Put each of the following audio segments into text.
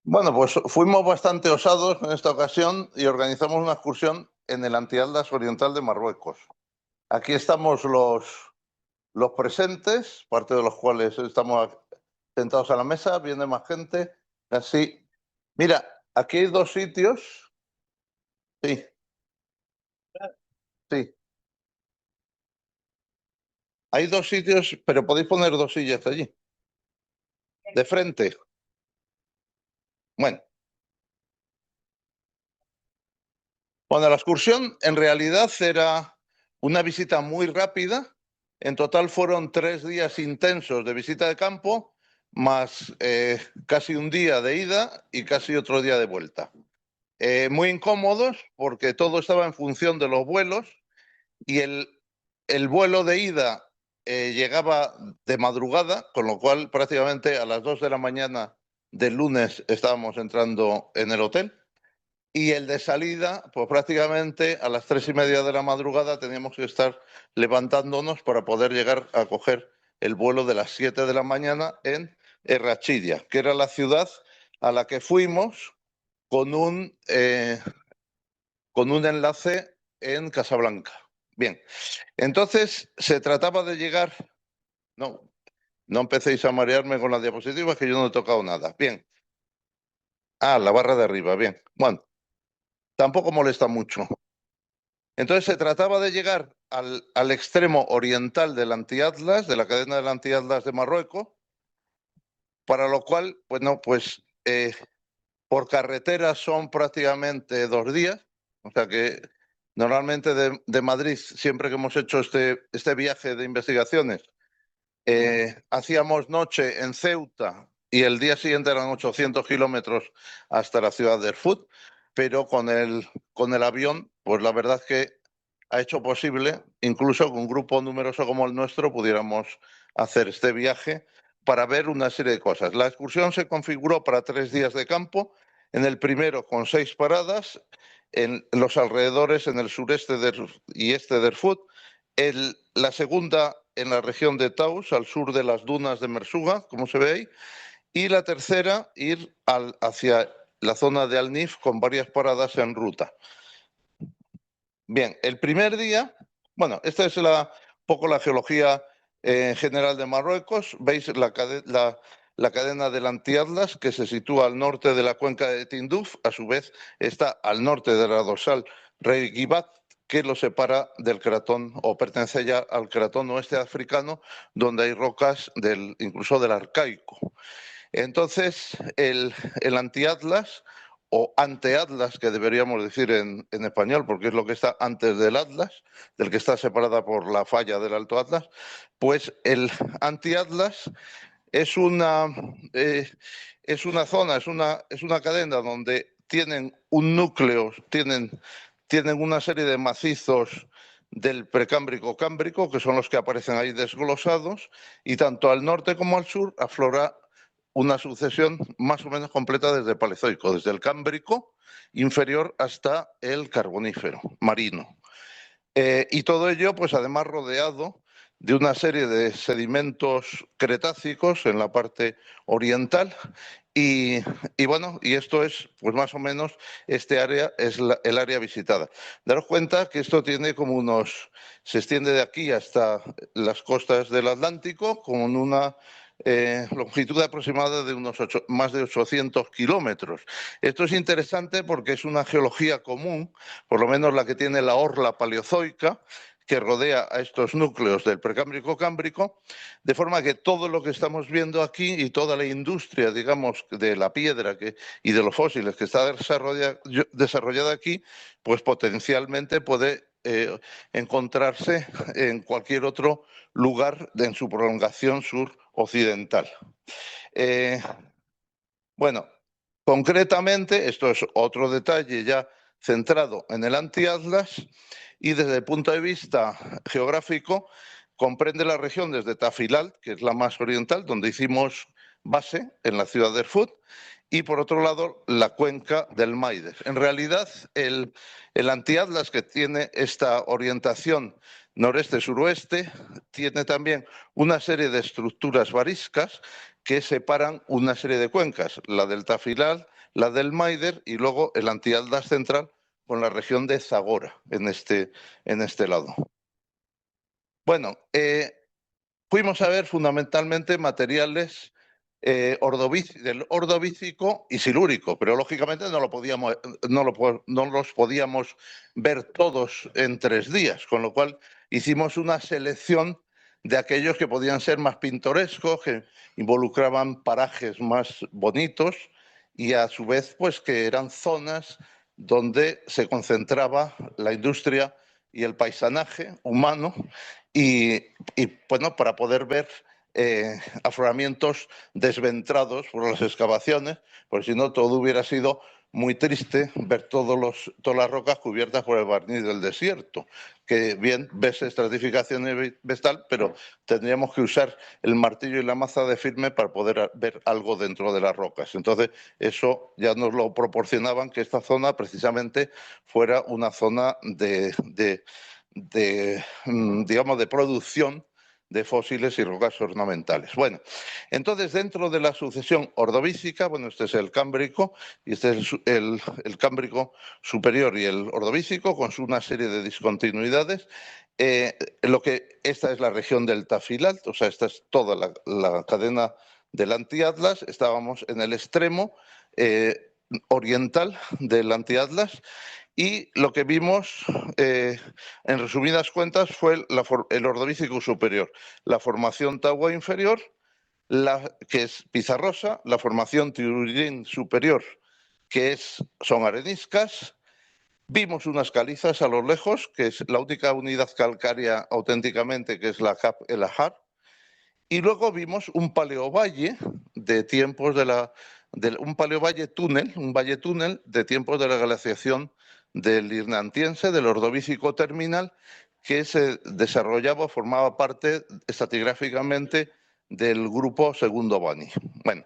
Bueno, pues fuimos bastante osados en esta ocasión y organizamos una excursión en el Antiatlas Oriental de Marruecos. Aquí estamos los presentes, parte de los cuales estamos sentados a la mesa, viene más gente, así. Mira, aquí hay dos sitios, sí, sí, hay dos sitios, pero podéis poner dos sillas allí, de frente. Bueno, bueno, la excursión en realidad era una visita muy rápida. En total fueron 3 días intensos de visita de campo, más casi un día de ida y casi otro día de vuelta. Muy incómodos porque todo estaba en función de los vuelos y el vuelo de ida llegaba de madrugada, con lo cual prácticamente a las 2 de la mañana del lunes estábamos entrando en el hotel. Y el de salida, pues prácticamente a las 3:30 de la madrugada teníamos que estar levantándonos para poder llegar a coger el vuelo de las 7 de la mañana en Errachidia, que era la ciudad a la que fuimos con un enlace en Casablanca. Bien, entonces se trataba de llegar. No, no empecéis a marearme con las diapositivas, que yo no he tocado nada. Bien. Ah, la barra de arriba, bien. Bueno, tampoco molesta mucho. Entonces se trataba de llegar al extremo oriental del Antiatlas, de la cadena del Antiatlas de Marruecos, para lo cual, bueno, pues por carretera son prácticamente 2 días, o sea que normalmente de Madrid, siempre que hemos hecho este viaje de investigaciones, hacíamos noche en Ceuta y el día siguiente eran 800 kilómetros hasta la ciudad de Erfoud, pero con el avión, pues la verdad es que ha hecho posible, incluso con un grupo numeroso como el nuestro, pudiéramos hacer este viaje para ver una serie de cosas. La excursión se configuró para 3 días de campo, en el primero con 6 paradas, en los alrededores, en el sureste y este de Erfoud, la segunda en la región de Taus, al sur de las dunas de Mersuga, como se ve ahí, y la tercera ir hacia la zona de Al-Nif con varias paradas en ruta. Bien, el primer día, bueno, esta es un poco la geología general de Marruecos. Veis la cadena del Antiatlas, que se sitúa al norte de la cuenca de Tinduf, a su vez está al norte de la dorsal Rey Gibat, que lo separa del cratón, o pertenece ya al cratón oeste africano, donde hay rocas incluso del Arcaico. Entonces, el Antiatlas, o anteatlas, que deberíamos decir en español, porque es lo que está antes del Atlas, del que está separada por la falla del Alto Atlas, pues el antiatlas es una zona, es una cadena donde tienen un núcleo, tienen una serie de macizos del precámbrico-cámbrico, que son los que aparecen ahí desglosados, y tanto al norte como al sur aflora una sucesión más o menos completa desde el Paleozoico, desde el Cámbrico inferior hasta el Carbonífero marino. Y todo ello, pues además rodeado de una serie de sedimentos cretácicos en la parte oriental y bueno, y esto es, pues más o menos, este área es el área visitada. Daros cuenta que esto tiene se extiende de aquí hasta las costas del Atlántico con una longitud aproximada de más de 800 kilómetros. Esto es interesante porque es una geología común, por lo menos la que tiene la orla paleozoica, que rodea a estos núcleos del precámbrico-cámbrico, de forma que todo lo que estamos viendo aquí y toda la industria, digamos, de la piedra y de los fósiles que está desarrollada aquí, pues potencialmente puede encontrarse en cualquier otro lugar en su prolongación suroccidental. Bueno, concretamente, esto es otro detalle ya centrado en el Antiatlas y desde el punto de vista geográfico comprende la región desde Tafilalt, que es la más oriental, donde hicimos base en la ciudad de Erfoud, y por otro lado la cuenca del Maides. En realidad, el Antiatlas, que tiene esta orientación noreste-suroeste, tiene también una serie de estructuras variscas que separan una serie de cuencas, la del Tafilal, la del Maider y luego el Antiatlas central con la región de Zagora en este lado. Bueno, fuimos a ver fundamentalmente materiales del ordovícico y silúrico, pero lógicamente no los podíamos ver todos en 3 días, con lo cual hicimos una selección de aquellos que podían ser más pintorescos, que involucraban parajes más bonitos y a su vez pues que eran zonas donde se concentraba la industria y el paisanaje humano y bueno, para poder ver afloramientos desventrados por las excavaciones, porque si no todo hubiera sido muy triste ver todas las rocas cubiertas por el barniz del desierto, que bien ves estratificación vegetal, pero tendríamos que usar el martillo y la maza de firme para poder ver algo dentro de las rocas. Entonces, eso ya nos lo proporcionaban, que esta zona precisamente fuera una zona digamos, de producción de fósiles y rocas ornamentales. Bueno, entonces dentro de la sucesión ordovícica, bueno, este es el Cámbrico y este es el Cámbrico superior y el ordovícico con una serie de discontinuidades. Esta es la región del Tafilal, o sea, esta es toda la cadena del Antiatlas. Estábamos en el extremo oriental del Antiatlas y lo que vimos, en resumidas cuentas, fue el ordovícico superior, la formación Tagua inferior, que es pizarrosa, la formación Tiurín superior, que son areniscas. Vimos unas calizas a lo lejos, que es la única unidad calcárea auténticamente, que es la Cap El Ahar. Y luego vimos un paleovalle de tiempos un paleovalle túnel, un valle túnel de tiempos de la glaciación del Hirnantiense, del Ordovícico terminal, que se desarrollaba, formaba parte estratigráficamente del grupo segundo Bani. Bueno,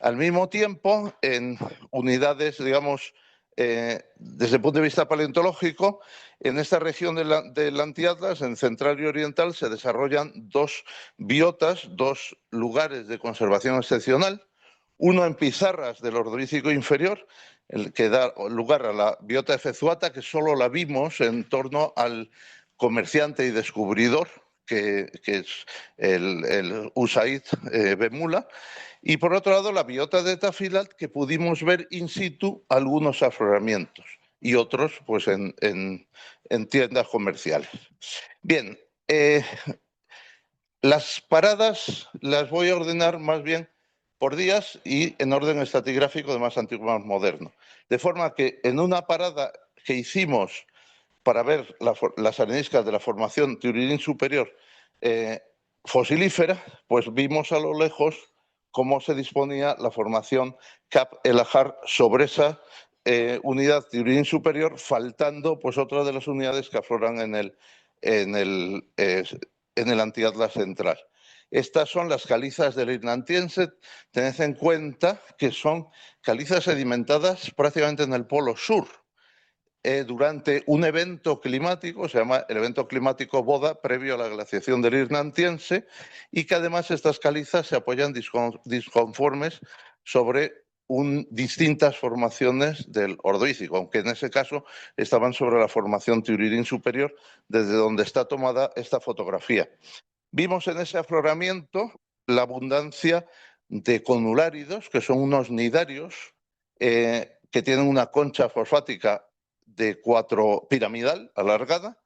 al mismo tiempo, en unidades, digamos, desde el punto de vista paleontológico, en esta región del Antiatlas, en central y oriental, se desarrollan 2 biotas, 2 lugares de conservación excepcional, uno en pizarras del Ordovícico inferior, el que da lugar a la biota de Fezuata, que solo la vimos en torno al comerciante y descubridor, que es el Usaid Bemula, y por otro lado la biota de Tafilat, que pudimos ver in situ algunos afloramientos y otros pues en tiendas comerciales. Bien, las paradas las voy a ordenar más bien por días y en orden estratigráfico de más antiguo a más moderno. De forma que en una parada que hicimos para ver las areniscas de la formación Tiurín superior fosilífera, pues vimos a lo lejos cómo se disponía la formación Cap El Ahar sobre esa unidad Tiurín superior, faltando pues otra de las unidades que afloran en el Antiatlas central. Estas son las calizas del Hirnantiense. Tened en cuenta que son calizas sedimentadas prácticamente en el polo sur, durante un evento climático, se llama el evento climático Boda, previo a la glaciación del Hirnantiense, y que además estas calizas se apoyan disconformes sobre distintas formaciones del Ordovícico, aunque en ese caso estaban sobre la formación Tiurín superior, desde donde está tomada esta fotografía. Vimos en ese afloramiento la abundancia de conuláridos, que son unos nidarios que tienen una concha fosfática de 4 piramidal, alargada,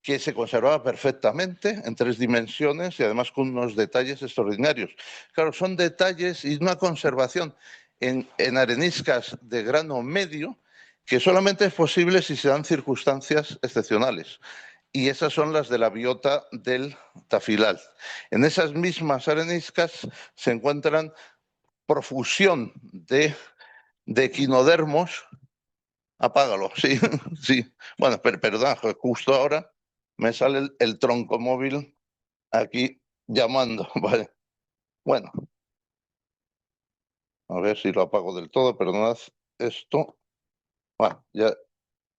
que se conservaba perfectamente en 3 dimensiones y además con unos detalles extraordinarios. Claro, son detalles y una conservación en areniscas de grano medio que solamente es posible si se dan circunstancias excepcionales. Y esas son las de la biota del Tafilal. En esas mismas areniscas se encuentran profusión de equinodermos. Apágalo, sí, sí. Bueno, perdón, justo ahora me sale el tronco móvil aquí llamando, ¿vale? Bueno, a ver si lo apago del todo, perdonad esto. Bueno, ya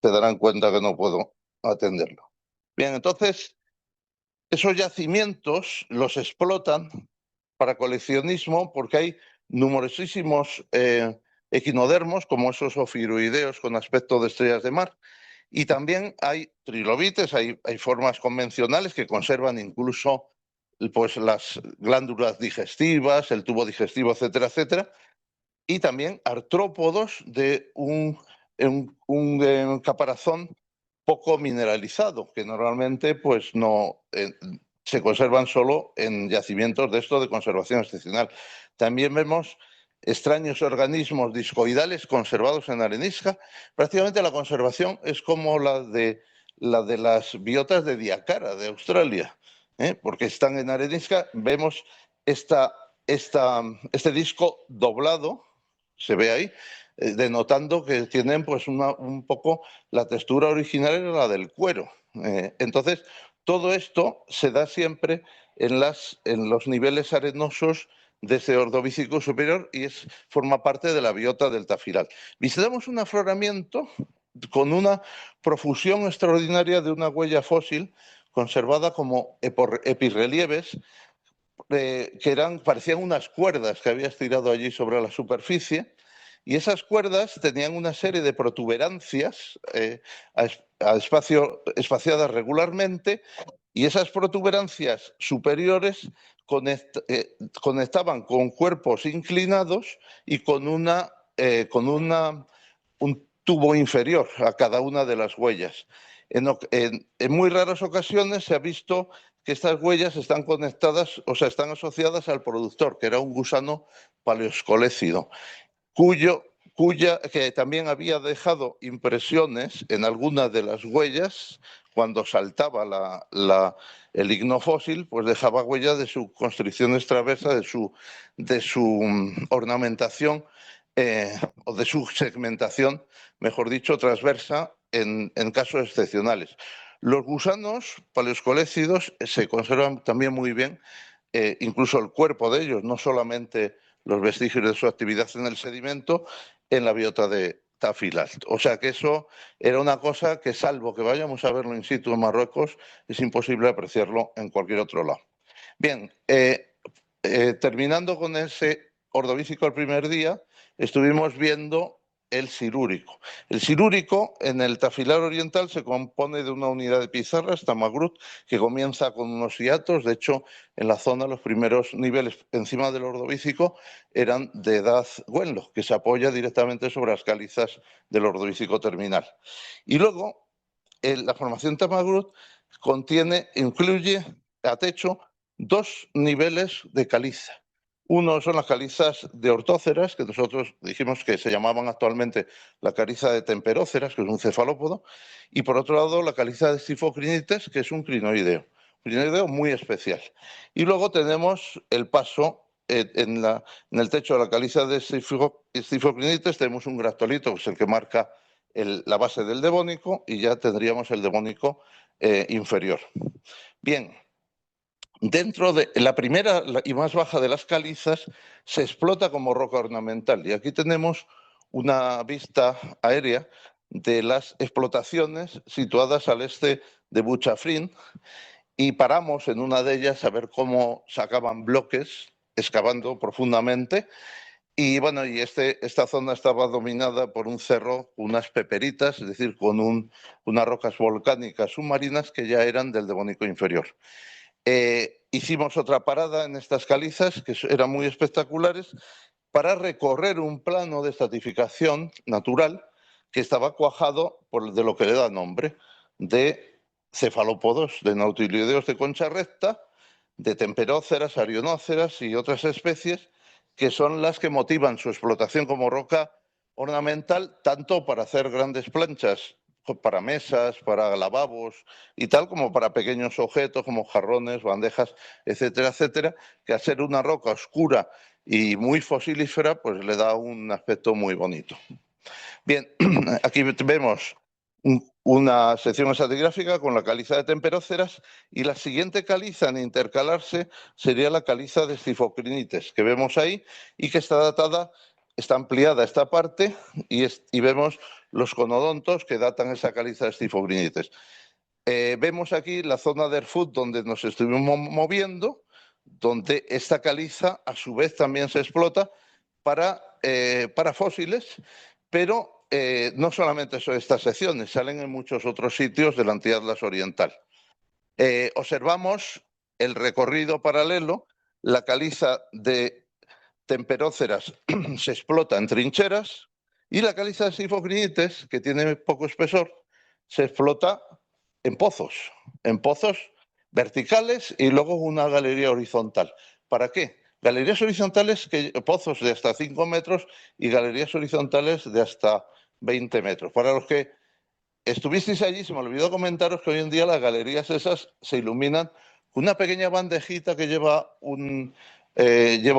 te darán cuenta que no puedo atenderlo. Bien, entonces, esos yacimientos los explotan para coleccionismo porque hay numerosísimos equinodermos, como esos ofiuroideos con aspecto de estrellas de mar, y también hay trilobites, hay formas convencionales que conservan incluso pues, las glándulas digestivas, el tubo digestivo, etcétera, etcétera, y también artrópodos de un caparazón poco mineralizado, que normalmente pues no se conservan solo en yacimientos de esto de conservación excepcional. También vemos extraños organismos discoidales conservados en arenisca. Prácticamente la conservación es como la de las biotas de Diacara de Australia, porque están en arenisca. Vemos este disco doblado, se ve ahí, denotando que tienen pues un poco la textura original era la del cuero. Entonces, todo esto se da siempre en los niveles arenosos de ese ordovícico superior y forma parte de la biota del tafiral. Visitamos un afloramiento con una profusión extraordinaria de una huella fósil conservada como epirrelieves que parecían unas cuerdas que había estirado allí sobre la superficie, y esas cuerdas tenían una serie de protuberancias espaciadas regularmente, y esas protuberancias superiores conectaban con cuerpos inclinados y con un tubo inferior a cada una de las huellas. En muy raras ocasiones se ha visto que estas huellas están conectadas, o sea, están asociadas al productor, que era un gusano paleoscolécido, que también había dejado impresiones en algunas de las huellas. Cuando saltaba el ignofósil, pues dejaba huellas de su constricción extraversa, de su ornamentación o de su segmentación, mejor dicho, transversa en casos excepcionales. Los gusanos paleoscolécidos se conservan también muy bien, incluso el cuerpo de ellos, no solamente los vestigios de su actividad en el sedimento, en la biota de Tafilat. O sea que eso era una cosa que, salvo que vayamos a verlo in situ en Marruecos, es imposible apreciarlo en cualquier otro lado. Bien, terminando con ese ordovícico el primer día, estuvimos viendo el silúrico. El silúrico en el Tafilar oriental se compone de una unidad de pizarras, Tamagrut, que comienza con unos hiatos. De hecho, en la zona los primeros niveles encima del ordovícico eran de edad Wenlock, que se apoya directamente sobre las calizas del ordovícico terminal. Y luego, la formación Tamagrut incluye a techo dos niveles de caliza. Uno son las calizas de ortóceras, que nosotros dijimos que se llamaban actualmente la caliza de temperóceras, que es un cefalópodo, y por otro lado la caliza de Styphocrinites, que es un crinoideo muy especial. Y luego tenemos el paso en el techo de la caliza de Styphocrinites, tenemos un graptolito, que es el que marca la base del devónico, y ya tendríamos el devónico inferior. Bien. Dentro de la primera y más baja de las calizas se explota como roca ornamental, y aquí tenemos una vista aérea de las explotaciones situadas al este de Buchafrin, y paramos en una de ellas a ver cómo sacaban bloques excavando profundamente. Y bueno, esta zona estaba dominada por un cerro, unas peperitas, es decir, con unas rocas volcánicas submarinas que ya eran del Devónico inferior. Hicimos otra parada en estas calizas, que eran muy espectaculares, para recorrer un plano de estratificación natural que estaba cuajado de lo que le da nombre, de cefalópodos, de nautilioideos de concha recta, de temperóceras, arionóceras y otras especies, que son las que motivan su explotación como roca ornamental, tanto para hacer grandes planchas para mesas, para lavabos y tal, como para pequeños objetos como jarrones, bandejas, etcétera, etcétera, que al ser una roca oscura y muy fosilífera, pues le da un aspecto muy bonito. Bien, aquí vemos una sección estratigráfica con la caliza de temperóceras, y la siguiente caliza en intercalarse sería la caliza de Styphocrinites, que vemos ahí y que está datada, está ampliada esta parte, y vemos los conodontos que datan esa caliza de Styphocrinites. Vemos aquí la zona de Erfurt donde nos estuvimos moviendo, donde esta caliza a su vez también se explota para fósiles, pero no solamente son estas secciones, salen en muchos otros sitios del Antiatlas Oriental. Observamos el recorrido paralelo, la caliza de Temperóceras se explota en trincheras y la caliza de Sifocrinites, que tiene poco espesor, se explota en pozos verticales y luego una galería horizontal. ¿Para qué? Galerías horizontales, pozos de hasta 5 metros y galerías horizontales de hasta 20 metros. Para los que estuvisteis allí, se me olvidó comentaros que hoy en día las galerías esas se iluminan con una pequeña bandejita que lleva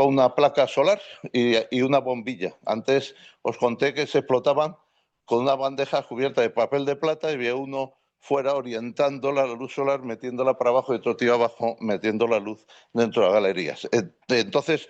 una placa solar y una bombilla. Antes os conté que se explotaban con una bandeja cubierta de papel de plata y había uno fuera orientándola a la luz solar, metiéndola para abajo y otro tío abajo metiendo la luz dentro de las galerías. Entonces,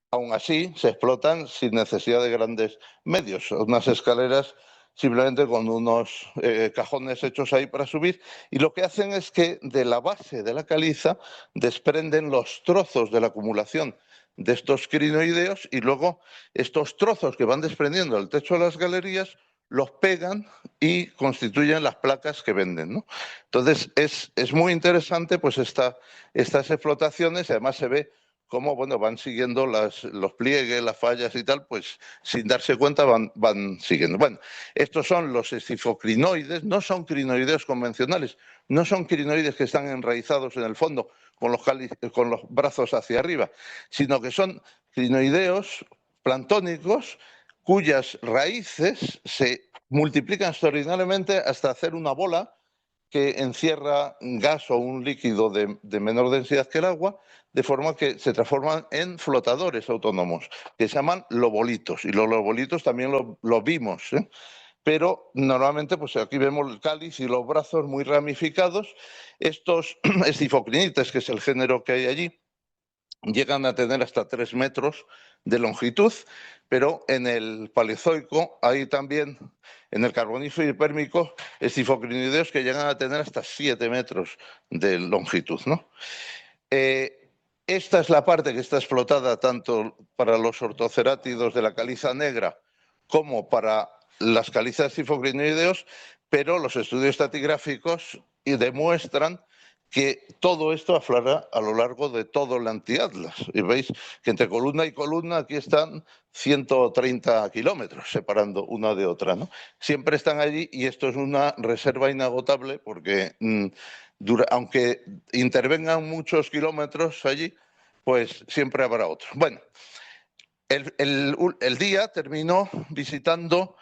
aún así, se explotan sin necesidad de grandes medios. Unas escaleras simplemente con unos cajones hechos ahí para subir, y lo que hacen es que de la base de la caliza desprenden los trozos de la acumulación de estos crinoideos y luego estos trozos que van desprendiendo del techo de las galerías los pegan y constituyen las placas que venden, ¿no? Entonces es muy interesante pues estas explotaciones, y además se ve cómo van siguiendo los pliegues, las fallas y tal, pues sin darse cuenta van siguiendo. Bueno, estos son los estifocrinoides, no son crinoideos convencionales, no son crinoides que están enraizados en el fondo con los brazos hacia arriba, sino que son crinoideos planctónicos cuyas raíces se multiplican extraordinariamente hasta hacer una bola que encierra gas o un líquido de menor densidad que el agua, de forma que se transforman en flotadores autónomos, que se llaman lobolitos. Y los lobolitos también los vimos, ¿eh? Pero normalmente pues aquí vemos el cáliz y los brazos muy ramificados. Estos estifocrinites, que es el género que hay allí, llegan a tener hasta 3 metros de longitud, pero en el Paleozoico hay también, en el Carbonífero y Pérmico, estifocrinideos que llegan a tener hasta 7 metros de longitud, ¿no? Esta es la parte que está explotada tanto para los ortocerátidos de la caliza negra como para las calizas estifocrinideos, pero los estudios estratigráficos demuestran que todo esto aflora a lo largo de todo el antiatlas. Y veis que entre columna y columna aquí están 130 kilómetros separando una de otra, ¿no? Siempre están allí y esto es una reserva inagotable porque aunque intervengan muchos kilómetros allí, pues siempre habrá otro. Bueno, el día terminó visitando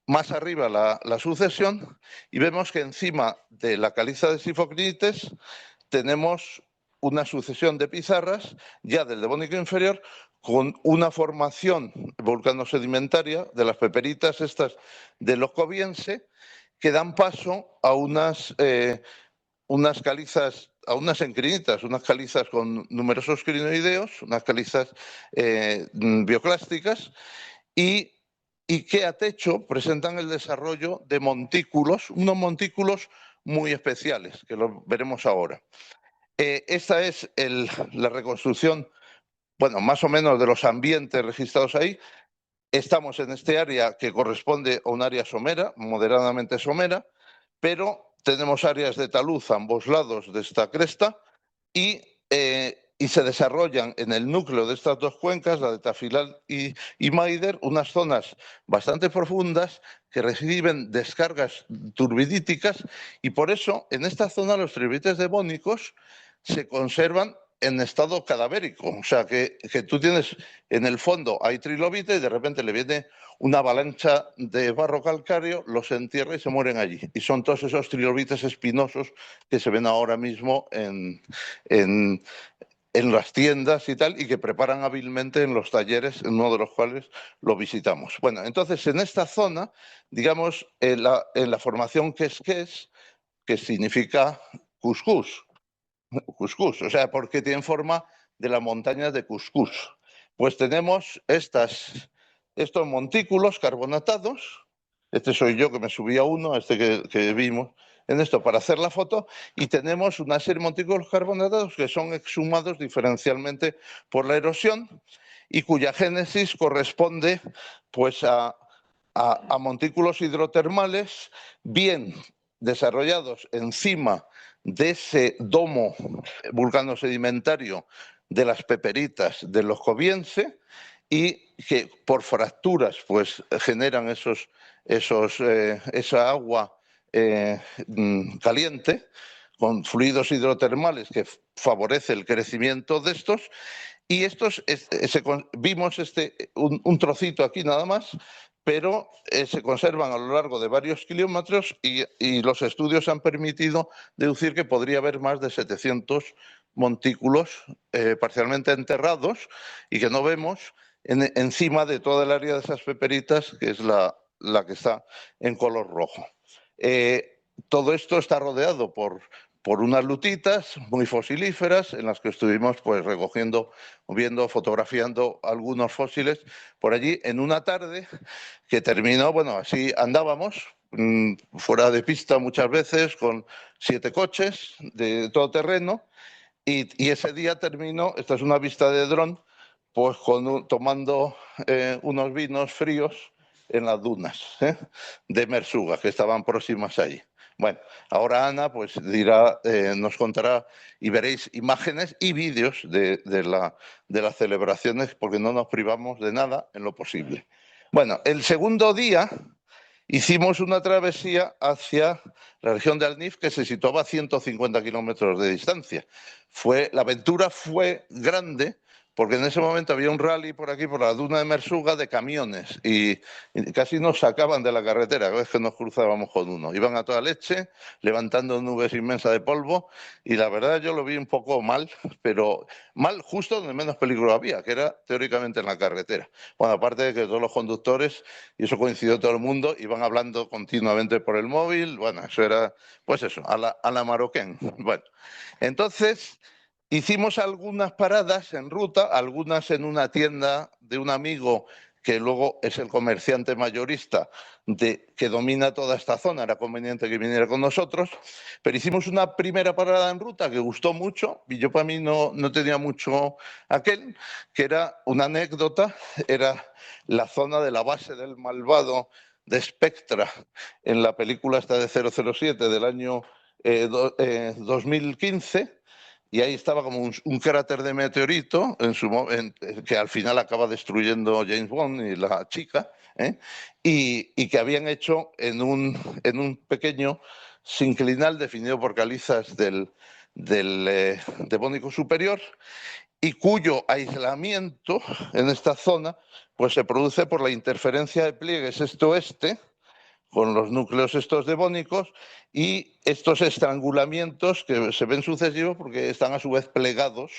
más arriba la sucesión y vemos que encima de la caliza de Sifocrinites tenemos una sucesión de pizarras ya del Devónico inferior con una formación volcanosedimentaria de las peperitas estas del Oscoviense que dan paso a unas calizas, a unas encrinitas, unas calizas con numerosos crinoideos, unas calizas bioclásticas y que a techo presentan el desarrollo de montículos, unos montículos muy especiales, que lo veremos ahora. Esta es la reconstrucción, bueno, más o menos de los ambientes registrados ahí. Estamos en este área que corresponde a un área somera, moderadamente somera, pero tenemos áreas de taluz a ambos lados de esta cresta y se desarrollan en el núcleo de estas dos cuencas, la de Tafilal y Maider, unas zonas bastante profundas que reciben descargas turbidíticas y por eso en esta zona los trilobites devónicos se conservan en estado cadavérico. O sea, que tú tienes en el fondo, hay trilobite y de repente le viene una avalancha de barro calcáreo, los entierra y se mueren allí. Y son todos esos trilobites espinosos que se ven ahora mismo en las tiendas y tal, y que preparan hábilmente en los talleres, en uno de los cuales lo visitamos. Bueno, entonces en esta zona, digamos, en la formación Quesqués, que significa cuscús, o sea, porque tienen forma de las montañas de Cuscús. Pues tenemos estos montículos carbonatados. Este soy yo que me subí a uno, que vimos, en esto para hacer la foto, y tenemos una serie de montículos carbonatados que son exhumados diferencialmente por la erosión y cuya génesis corresponde pues a montículos hidrotermales bien desarrollados encima de ese domo vulcano-sedimentario de las peperitas del Loscoviense, y que por fracturas pues generan esa agua caliente con fluidos hidrotermales que favorece el crecimiento de estos. Y vimos un trocito aquí nada más, pero se conservan a lo largo de varios kilómetros y los estudios han permitido deducir que podría haber más de 700 montículos parcialmente enterrados y que no vemos encima de toda el área de esas peperitas, que es la que está en color rojo. Todo esto está rodeado por unas lutitas muy fosilíferas en las que estuvimos pues recogiendo, viendo, fotografiando algunos fósiles por allí en una tarde que terminó, bueno, así andábamos, fuera de pista muchas veces, con 7 coches de todo terreno, y ese día terminó, esta es una vista de dron, pues tomando unos vinos fríos en las dunas de Mersuga, que estaban próximas allí. Bueno, ahora Ana pues nos contará y veréis imágenes y vídeos de las celebraciones, porque no nos privamos de nada en lo posible. Bueno, el segundo día hicimos una travesía hacia la región de Alnif, que se situaba a 150 kilómetros de distancia. La aventura fue grande, porque en ese momento había un rally por aquí, por la duna de Mersuga, de camiones, y casi nos sacaban de la carretera cada vez que nos cruzábamos con uno. Iban a toda leche, levantando nubes inmensas de polvo, y la verdad yo lo vi un poco mal, pero mal justo donde menos peligro había, que era teóricamente en la carretera. Bueno, aparte de que todos los conductores, y eso coincidió todo el mundo, iban hablando continuamente por el móvil. Bueno, eso era, pues eso, a la maroquén. Bueno, entonces hicimos algunas paradas en ruta, algunas en una tienda de un amigo que luego es el comerciante mayorista que domina toda esta zona. Era conveniente que viniera con nosotros, pero hicimos una primera parada en ruta que gustó mucho, y yo para mí no tenía mucho aquel, que era una anécdota, era la zona de la base del malvado de Spectra en la película esta de 007 del año 2015, y ahí estaba como un cráter de meteorito que al final acaba destruyendo James Bond y la chica, y que habían hecho en un pequeño sinclinal definido por calizas del Devónico superior, y cuyo aislamiento en esta zona pues se produce por la interferencia de pliegues este-oeste con los núcleos estos devónicos y estos estrangulamientos que se ven sucesivos porque están a su vez plegados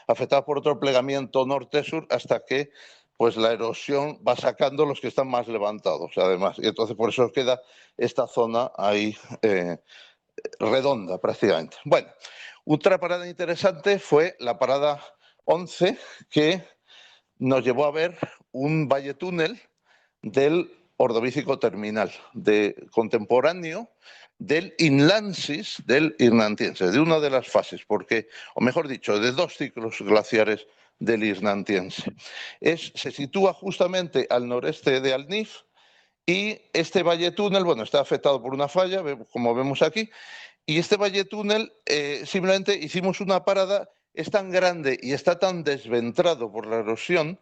afectados por otro plegamiento norte-sur, hasta que pues la erosión va sacando los que están más levantados, además. Y entonces por eso queda esta zona ahí redonda prácticamente. Bueno, otra parada interesante fue la parada 11, que nos llevó a ver un valle túnel del Ordovícico terminal, contemporáneo del Inlandsis del Irnantiense, de una de las fases, o mejor dicho, de 2 ciclos glaciares del Irnantiense. Se sitúa justamente al noreste de Alnif, y este valle túnel, bueno, está afectado por una falla, como vemos aquí, y este valle túnel simplemente hicimos una parada. Es tan grande y está tan desventrado por la erosión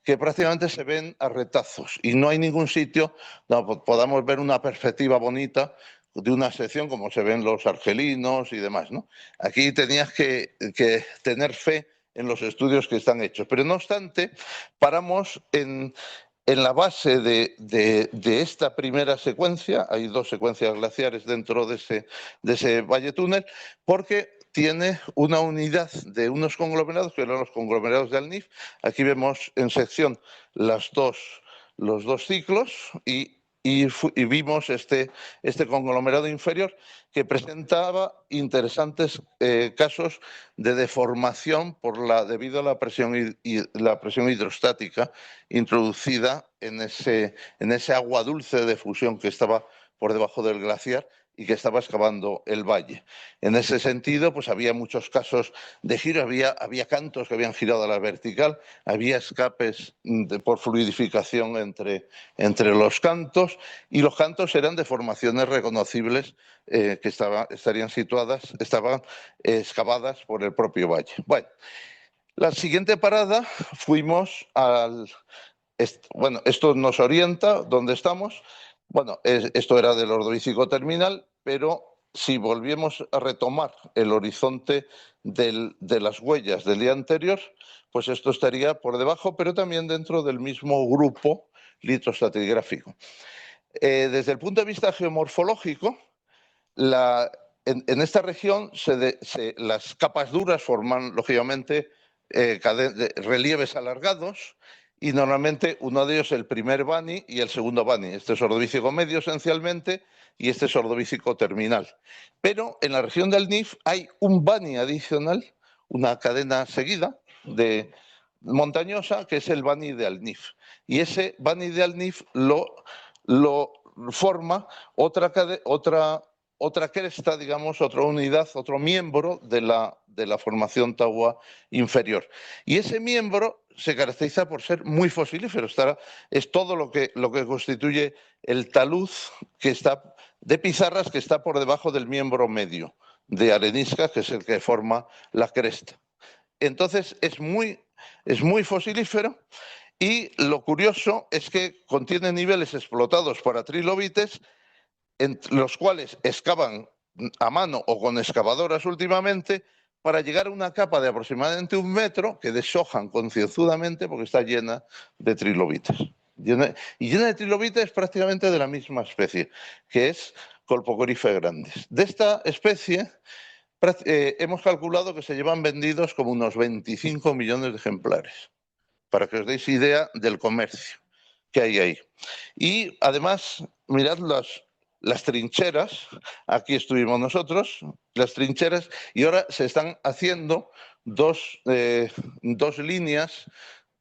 que prácticamente se ven a retazos, y no hay ningún sitio donde podamos ver una perspectiva bonita de una sección como se ven los argelinos y demás, ¿no? Aquí tenías que tener fe en los estudios que están hechos. Pero no obstante, paramos en la base de esta primera secuencia. Hay 2 secuencias glaciares dentro de ese valle túnel, porque tiene una unidad de unos conglomerados, que eran los conglomerados de Alnif. Aquí vemos en sección los dos ciclos, y vimos este conglomerado inferior, que presentaba interesantes casos de deformación debido a la presión hidrostática introducida en ese agua dulce de fusión que estaba por debajo del glaciar y que estaba excavando el valle. En ese sentido, pues había muchos casos de giro, había cantos que habían girado a la vertical, había escapes por fluidificación entre los cantos, y los cantos eran de formaciones reconocibles que estaban excavadas por el propio valle. Bueno, la siguiente parada fuimos bueno, esto nos orienta dónde estamos. Bueno, esto era del Ordovícico terminal, pero si volviéramos a retomar el horizonte de las huellas del día anterior, pues esto estaría por debajo, pero también dentro del mismo grupo litroestratigráfico. Desde el punto de vista geomorfológico, en esta región las capas duras forman, lógicamente, relieves alargados, y normalmente uno de ellos el primer bani y el segundo bani. Este es ordovícico medio esencialmente y este es ordovícico terminal. Pero en la región del NIF hay un bani adicional, una cadena seguida montañosa, que es el bani de Al-Nif. Y ese bani de Al-Nif lo forma otra cresta, digamos, otra unidad, otro miembro de la formación Taua inferior. Y ese miembro se caracteriza por ser muy fosilífero. Es todo lo que constituye el talud de pizarras que está por debajo del miembro medio de arenisca, que es el que forma la cresta. Entonces es muy fosilífero, y lo curioso es que contiene niveles explotados para trilobites, en los cuales excavan a mano o con excavadoras últimamente, para llegar a una capa de aproximadamente 1 metro que deshojan concienzudamente porque está llena de trilobites. Llena de trilobites prácticamente de la misma especie, que es Colpocoryphae grandis. De esta especie hemos calculado que se llevan vendidos como unos 25 millones de ejemplares, para que os deis idea del comercio que hay ahí. Y además, mirad las trincheras. Aquí estuvimos nosotros, las trincheras, y ahora se están haciendo dos líneas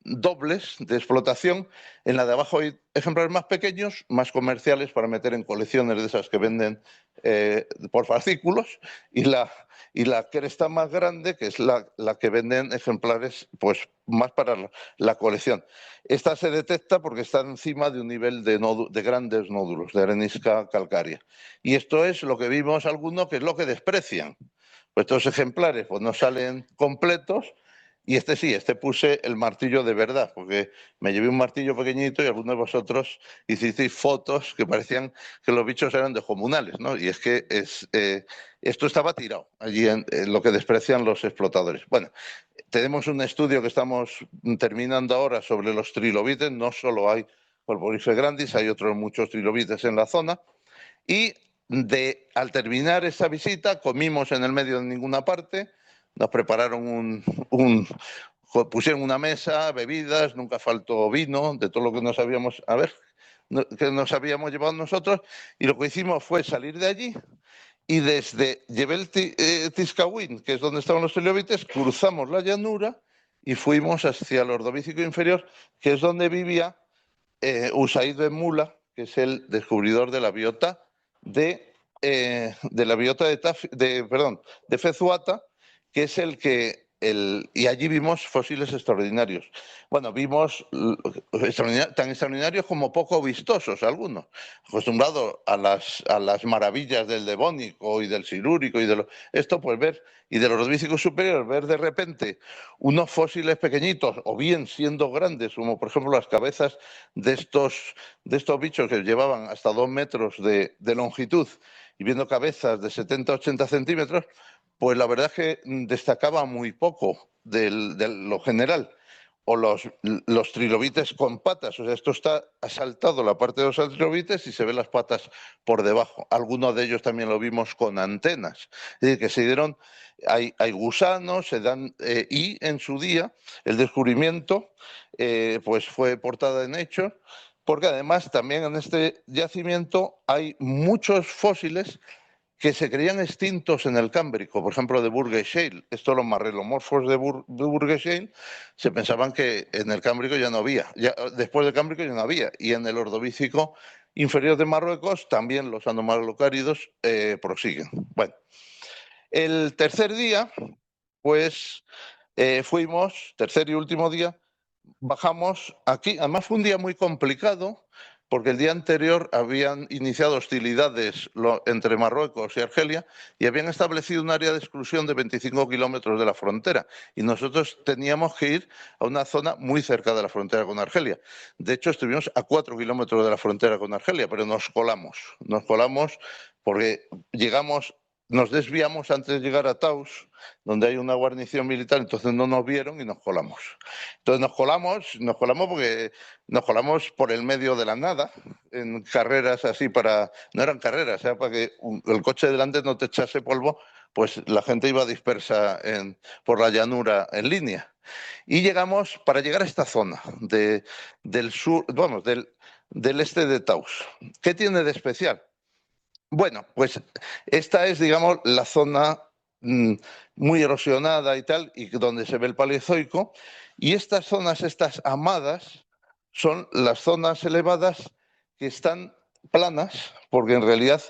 dobles de explotación. En la de abajo hay ejemplares más pequeños, más comerciales, para meter en colecciones de esas que venden por fascículos, y la cresta más grande, que es la que venden ejemplares pues más para la colección. Esta se detecta porque está encima de un nivel de grandes nódulos de arenisca calcárea. Y esto es lo que vimos algunos, que es lo que desprecian. Pues estos ejemplares pues no salen completos. Y este puse el martillo de verdad, porque me llevé un martillo pequeñito y algunos de vosotros hicisteis fotos que parecían que los bichos eran descomunales, ¿no? Y es que esto estaba tirado allí en lo que desprecian los explotadores. Bueno, tenemos un estudio que estamos terminando ahora sobre los trilobites. No solo hay Colpocoryphae grandis, hay otros muchos trilobites en la zona. Y al terminar esa visita, comimos en el medio de ninguna parte. Nos prepararon pusieron una mesa, bebidas, nunca faltó vino, de todo lo que que nos habíamos llevado nosotros, y lo que hicimos fue salir de allí y desde Yebel Tizcahuín, que es donde estaban los trilobites, cruzamos la llanura y fuimos hacia el Ordovícico inferior, que es donde vivía Usaid Ben Mula, que es el descubridor de la biota de Fezuata, que es y allí vimos fósiles extraordinarios. Bueno, vimos tan extraordinarios como poco vistosos algunos. Acostumbrados a las maravillas del Devónico y del Silúrico y esto, pues ver, y del Ordovícico superior, ver de repente unos fósiles pequeñitos, o bien siendo grandes, como por ejemplo las cabezas de estos bichos que llevaban hasta 2 metros de longitud, y viendo cabezas de 70-80 centímetros, pues la verdad es que destacaba muy poco de lo general. O los trilobites con patas, o sea, esto está asaltado la parte de los trilobites y se ven las patas por debajo. Algunos de ellos también lo vimos con antenas. Es decir, que se dieron, hay gusanos, se dan, y en su día el descubrimiento pues fue portada en Nature, porque además también en este yacimiento hay muchos fósiles que se creían extintos en el Cámbrico, por ejemplo, de Burgess Shale. Estos, los marrelomorfos de Burgess Shale, se pensaban que en el Cámbrico ya no había, después del Cámbrico ya no había, y en el Ordovícico inferior de Marruecos también los anomalocáridos prosiguen. Bueno, el tercer día, pues fuimos, tercer y último día, bajamos aquí. Además fue un día muy complicado porque el día anterior habían iniciado hostilidades entre Marruecos y Argelia y habían establecido un área de exclusión de 25 kilómetros de la frontera y nosotros teníamos que ir a una zona muy cerca de la frontera con Argelia. De hecho, estuvimos a 4 kilómetros de la frontera con Argelia, pero nos colamos porque nos desviamos antes de llegar a Taus, donde hay una guarnición militar, entonces no nos vieron y nos colamos. Entonces nos colamos porque nos colamos por el medio de la nada, en carreras así no eran carreras, era para que el coche delante no te echase polvo, pues la gente iba dispersa por la llanura en línea. Y llegamos, para llegar a esta zona del sur, vamos, del este de Taus. ¿Qué tiene de especial? Bueno, pues esta es, digamos, la zona muy erosionada y tal, y donde se ve el Paleozoico, y estas zonas, estas amadas, son las zonas elevadas que están planas, porque en realidad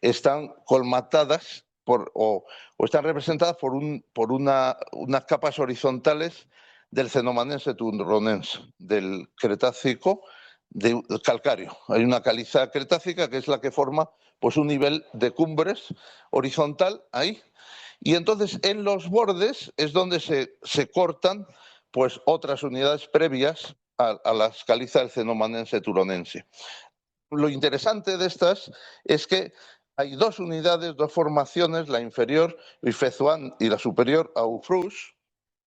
están colmatadas o están representadas por unas capas horizontales del Cenomanense turronense, del Cretácico calcáreo. Hay una caliza cretácica que es la que forma pues un nivel de cumbres horizontal ahí. Y entonces en los bordes es donde se cortan pues otras unidades previas a las calizas del Cenomanense turonense. Lo interesante de estas es que hay dos unidades, dos formaciones, la inferior, Ifezuan, y la superior, Aufrus,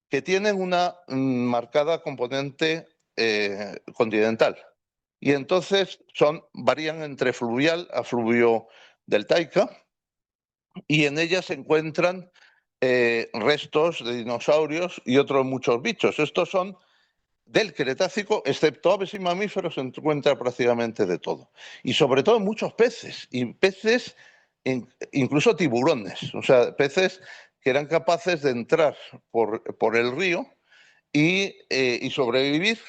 que tienen una marcada componente continental. Y entonces varían entre fluvial a fluvio-deltaica, y en ellas se encuentran restos de dinosaurios y otros muchos bichos. Estos son del Cretácico, excepto aves y mamíferos, se encuentra prácticamente de todo. Y sobre todo muchos peces, y peces, incluso tiburones, o sea, peces que eran capaces de entrar por el río y sobrevivir,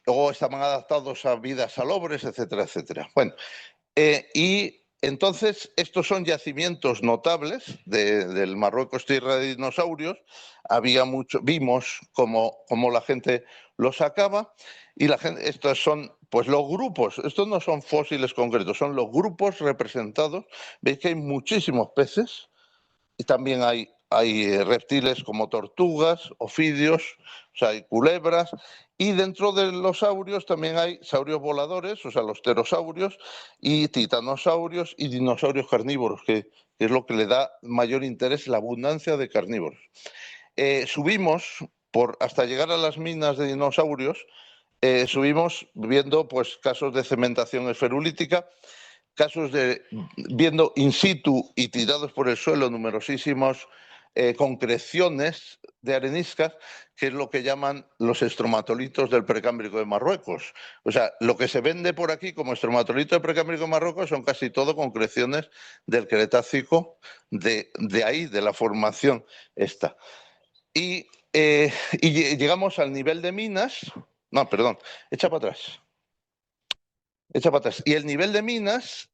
o estaban adaptados a vidas salobres, etcétera, etcétera. Bueno, y entonces estos son yacimientos notables del Marruecos, tierra de dinosaurios. Vimos cómo la gente los sacaba, y estos son pues los grupos. Estos no son fósiles concretos, son los grupos representados. Veis que hay muchísimos peces y también hay reptiles como tortugas, ofidios, o sea, hay culebras, y dentro de los saurios también hay saurios voladores, o sea, los pterosaurios, y titanosaurios y dinosaurios carnívoros, que es lo que le da mayor interés, la abundancia de carnívoros. Subimos hasta llegar a las minas de dinosaurios, subimos viendo pues casos de cementación esferulítica, casos viendo in situ y tirados por el suelo numerosísimos concreciones de areniscas, que es lo que llaman los estromatolitos del Precámbrico de Marruecos. O sea, lo que se vende por aquí como estromatolito del Precámbrico de Marruecos son casi todo concreciones del Cretácico, de ahí, de la formación esta. Y llegamos al nivel de minas. No, perdón, echa para atrás. Y el nivel de minas,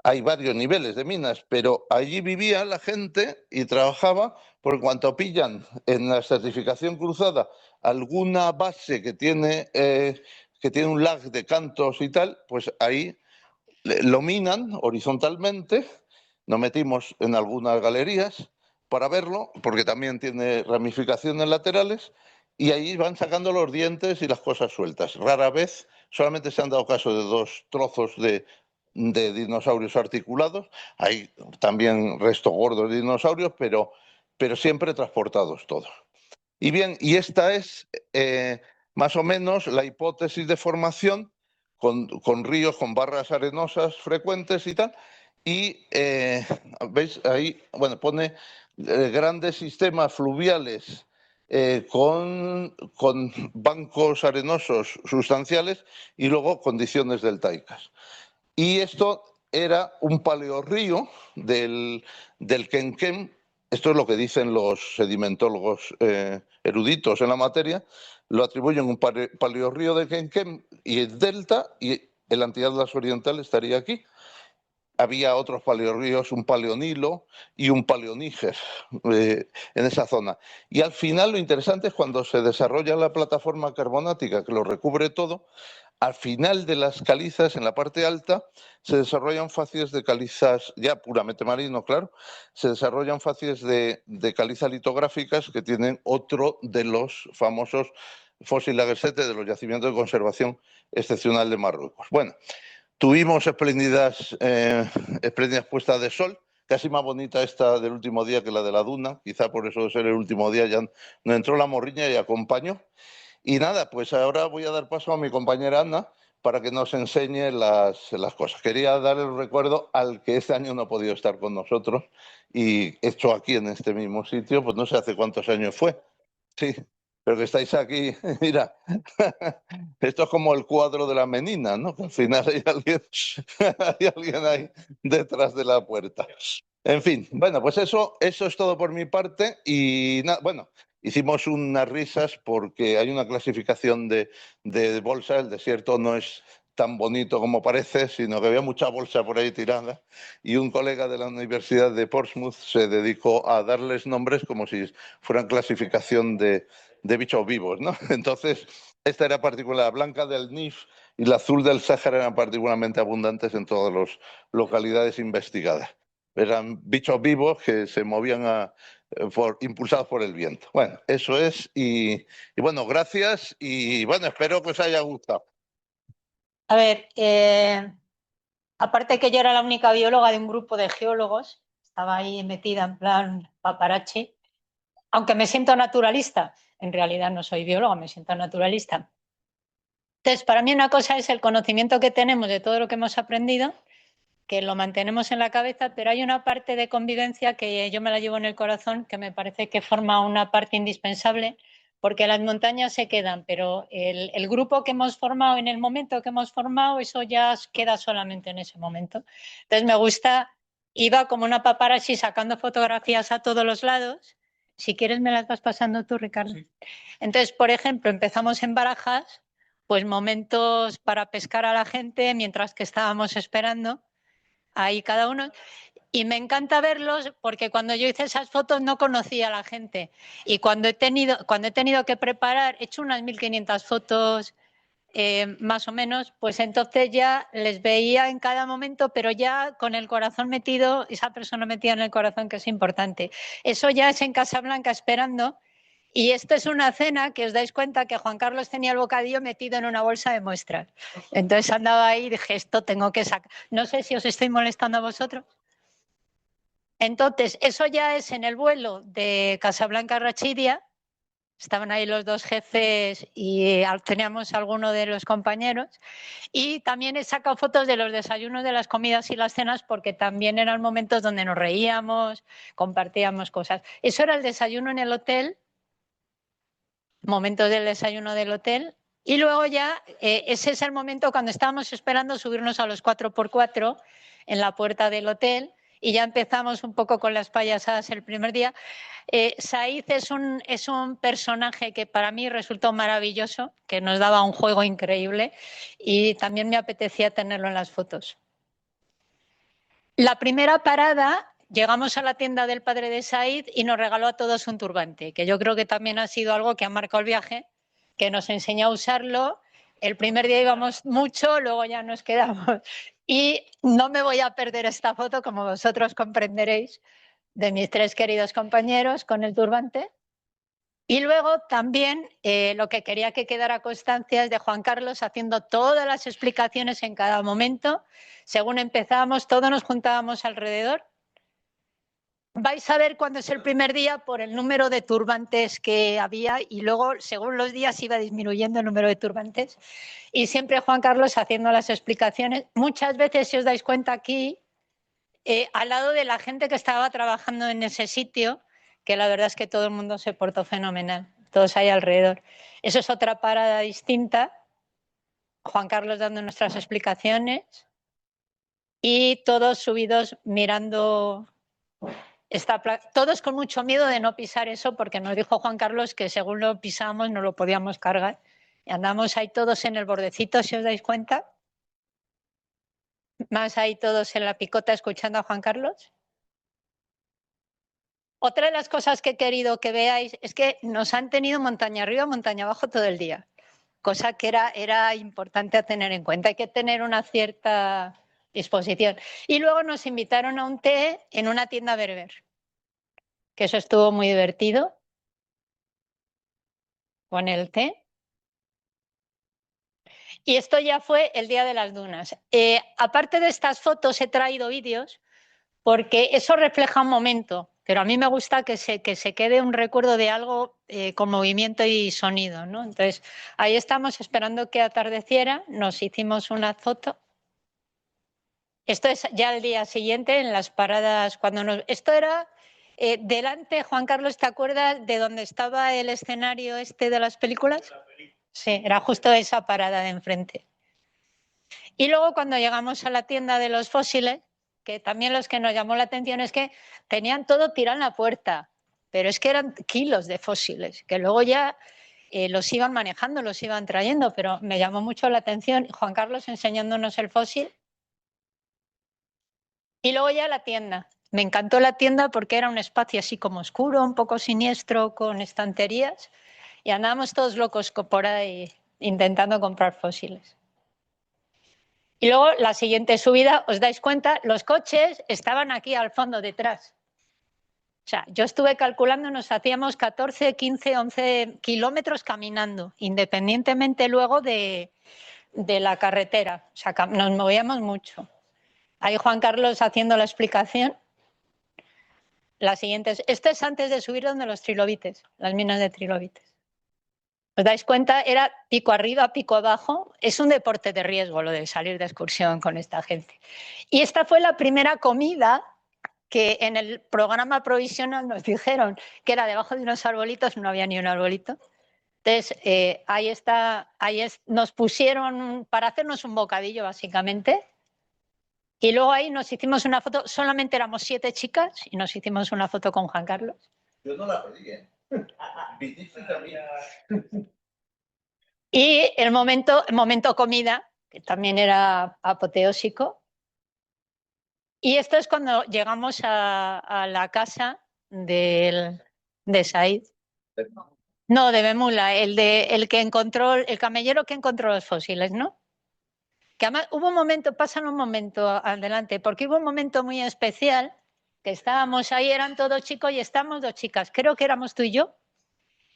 hay varios niveles de minas, pero allí vivía la gente y trabajaba, por cuanto pillan en la certificación cruzada alguna base que tiene un lag de cantos y tal, pues ahí lo minan horizontalmente. Nos metimos en algunas galerías para verlo, porque también tiene ramificaciones laterales, y ahí van sacando los dientes y las cosas sueltas. Rara vez, solamente se han dado caso de 2 trozos de dinosaurios articulados. Hay también restos gordos de dinosaurios, pero siempre transportados todos. Y bien, y esta es más o menos la hipótesis de formación, con ríos, con barras arenosas frecuentes y tal. Y veis ahí, bueno, pone grandes sistemas fluviales con bancos arenosos sustanciales y luego condiciones deltaicas. Y esto era un paleorrío del Quenquén. Esto es lo que dicen los sedimentólogos eruditos en la materia. Lo atribuyen a un paleorrío de Quenquén y el delta, y el Antiatlas Oriental estaría aquí. Había otros paleorríos, un paleonilo y un paleoníger en esa zona. Y al final lo interesante es cuando se desarrolla la plataforma carbonática que lo recubre todo, al final de las calizas, en la parte alta, se desarrollan facies de calizas, ya puramente marino, claro, se desarrollan facies de caliza litográficas que tienen otro de los famosos fósiles laguercetes de los yacimientos de conservación excepcional de Marruecos. Bueno, tuvimos espléndidas puestas de sol, casi más bonita esta del último día que la de la duna, quizá por eso de ser el último día ya nos entró la morriña y acompañó. Y nada, pues ahora voy a dar paso a mi compañera Ana para que nos enseñe las cosas. Quería dar el recuerdo al que este año no ha podido estar con nosotros y hecho aquí en este mismo sitio, pues no sé hace cuántos años fue. Sí, pero que estáis aquí, mira, esto es como el cuadro de la menina, ¿no? Que al final hay alguien ahí detrás de la puerta. En fin, bueno, pues eso es todo por mi parte y nada, bueno, hicimos unas risas porque hay una clasificación de bolsa, el desierto no es tan bonito como parece, sino que había mucha bolsa por ahí tirada y un colega de la Universidad de Portsmouth se dedicó a darles nombres como si fueran clasificación de bichos vivos, ¿no? Entonces, esta era particular, la blanca del Nif y la azul del Sáhara eran particularmente abundantes en todas las localidades investigadas. Eran bichos vivos que se movían impulsados por el viento. Bueno, eso es. Y bueno, gracias y bueno, espero que os haya gustado. A ver, aparte que yo era la única bióloga de un grupo de geólogos, estaba ahí metida en plan paparazzi, aunque me siento naturalista, en realidad no soy bióloga, me siento naturalista. Entonces, para mí una cosa es el conocimiento que tenemos de todo lo que hemos aprendido, que lo mantenemos en la cabeza, pero hay una parte de convivencia que yo me la llevo en el corazón, que me parece que forma una parte indispensable, porque las montañas se quedan, pero el grupo que hemos formado en el momento que hemos formado, eso ya queda solamente en ese momento. Entonces me gusta, iba como una paparazzi sacando fotografías a todos los lados. Si quieres me las vas pasando tú, Ricardo. Sí. Entonces, por ejemplo, empezamos en Barajas, pues momentos para pescar a la gente mientras que estábamos esperando ahí cada uno. Y me encanta verlos porque cuando yo hice esas fotos no conocía a la gente. Y cuando he tenido que preparar, he hecho unas 1500 fotos más o menos, pues entonces ya les veía en cada momento, pero ya con el corazón metido, esa persona metida en el corazón, que es importante. Eso ya es en Casablanca esperando. Y esta es una cena que os dais cuenta que Juan Carlos tenía el bocadillo metido en una bolsa de muestras. Entonces andaba ahí y dije, esto tengo que sacar. No sé si os estoy molestando a vosotros. Entonces, eso ya es en el vuelo de Casablanca a Rachidia. Estaban ahí los dos jefes y teníamos alguno de los compañeros. Y también he sacado fotos de los desayunos, de las comidas y las cenas, porque también eran momentos donde nos reíamos, compartíamos cosas. Eso era el desayuno en el hotel, momentos del desayuno del hotel. Y luego ya, ese es el momento cuando estábamos esperando subirnos a los 4x4 en la puerta del hotel y ya empezamos un poco con las payasadas el primer día. Said es un personaje que para mí resultó maravilloso, que nos daba un juego increíble y también me apetecía tenerlo en las fotos. La primera parada, llegamos a la tienda del padre de Said y nos regaló a todos un turbante, que yo creo que también ha sido algo que ha marcado el viaje, que nos enseñó a usarlo. El primer día íbamos mucho, luego ya nos quedamos. Y no me voy a perder esta foto, como vosotros comprenderéis, de mis tres queridos compañeros con el turbante. Y luego también lo que quería que quedara constancia es de Juan Carlos haciendo todas las explicaciones en cada momento. Según empezábamos, todos nos juntábamos alrededor. Vais a ver cuándo es el primer día por el número de turbantes que había y luego, según los días, iba disminuyendo el número de turbantes. Y siempre Juan Carlos haciendo las explicaciones. Muchas veces, si os dais cuenta aquí, al lado de la gente que estaba trabajando en ese sitio, que la verdad es que todo el mundo se portó fenomenal, todos ahí alrededor. Eso es otra parada distinta. Juan Carlos dando nuestras explicaciones. y todos subidos mirando todos con mucho miedo de no pisar eso, porque nos dijo Juan Carlos que según lo pisamos no lo podíamos cargar. Y andamos ahí todos en el bordecito, si os dais cuenta. Más ahí todos en la picota escuchando a Juan Carlos. Otra de las cosas que he querido que veáis es que nos han tenido montaña arriba, montaña abajo todo el día. Cosa que era importante a tener en cuenta. Hay que tener una cierta disposición. Y luego nos invitaron a un té en una tienda berber, que eso estuvo muy divertido, con el té. Y esto ya fue el día de las dunas. Aparte de estas fotos, he traído vídeos porque eso refleja un momento, pero a mí me gusta que se quede un recuerdo de algo con movimiento y sonido, ¿no? Entonces, ahí estamos esperando que atardeciera, nos hicimos una foto. Esto es ya el día siguiente, en las paradas, Esto era delante, Juan Carlos, ¿te acuerdas de dónde estaba el escenario este de las películas? Sí, era justo esa parada de enfrente. Y luego cuando llegamos a la tienda de los fósiles, que también los que nos llamó la atención es que tenían todo tirado en la puerta, pero es que eran kilos de fósiles, que luego ya los iban manejando, los iban trayendo, pero me llamó mucho la atención Juan Carlos enseñándonos el fósil. Y luego ya la tienda. Me encantó la tienda porque era un espacio así como oscuro, un poco siniestro, con estanterías, y andábamos todos locos por ahí intentando comprar fósiles. Y luego la siguiente subida, os dais cuenta, los coches estaban aquí al fondo detrás. O sea, yo estuve calculando, nos hacíamos 14, 15, 11 kilómetros caminando, independientemente luego de la carretera. O sea, nos movíamos mucho. Ahí Juan Carlos haciendo la explicación. La siguiente, esto es antes de subir donde los trilobites, las minas de trilobites. ¿Os dais cuenta? Era pico arriba, pico abajo. Es un deporte de riesgo lo de salir de excursión con esta gente. Y esta fue la primera comida que en el programa provisional nos dijeron que era debajo de unos arbolitos, no había ni un arbolito. Entonces, nos pusieron para hacernos un bocadillo, básicamente. Y luego ahí nos hicimos una foto, solamente éramos 7 chicas y nos hicimos una foto con Juan Carlos. Yo no la pedí, ¿eh? Viniste también. Y el momento comida, que también era apoteósico. Y esto es cuando llegamos a la casa de Said. No, de Bemula, el que encontró, el camellero que encontró los fósiles, ¿no? Que además hubo un momento, pasan un momento adelante, porque hubo un momento muy especial, que estábamos ahí, eran todos chicos y estábamos 2 chicas, creo que éramos tú y yo.